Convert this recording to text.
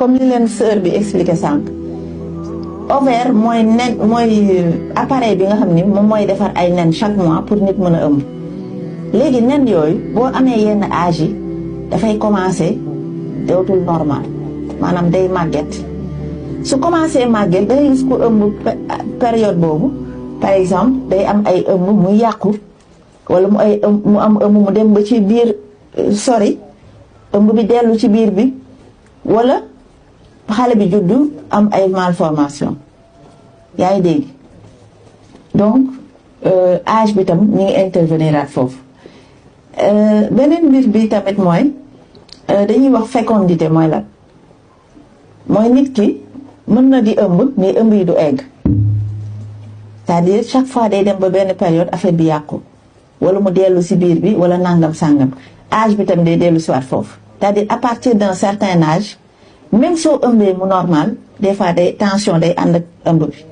comme li leen sœur bi expliqué sànq ovaire mooy nen mooy appareil bi nga xam ni moom mooy defar ay nen chaque mois pour nit mën a ëmb léegi nen yooyu boo amee yenn âge yi dafay commencé dootul normal maanaam day màgget su commencé màgget da ngay gis ku ëmb période boobu par exemple day am ay ëmb muy yàqu wala mu am ëmb mu dem ba ci biir sori ëmb bi dellu ci biir bi wala xale bi juddu am ay malformation yaa ngi dégg donc âge bi tam ñu ngi intervenir ak foofu beneen mbir bi tamit mooy dañuy wax fécondité mooy lan mooy nit ki mën na di ëmb mais ëmb yi du egg c'est-à-dire chaque fois day dem ba benn période affaire bi yàqu wala mu dellu si biir bi wala nangam sàngam âge bi tam day dellu si waat foofu c'est-à-dire à partir d'un certain âge même soo ëmbee mu normal des fois day tension day ànd ak ëmb bi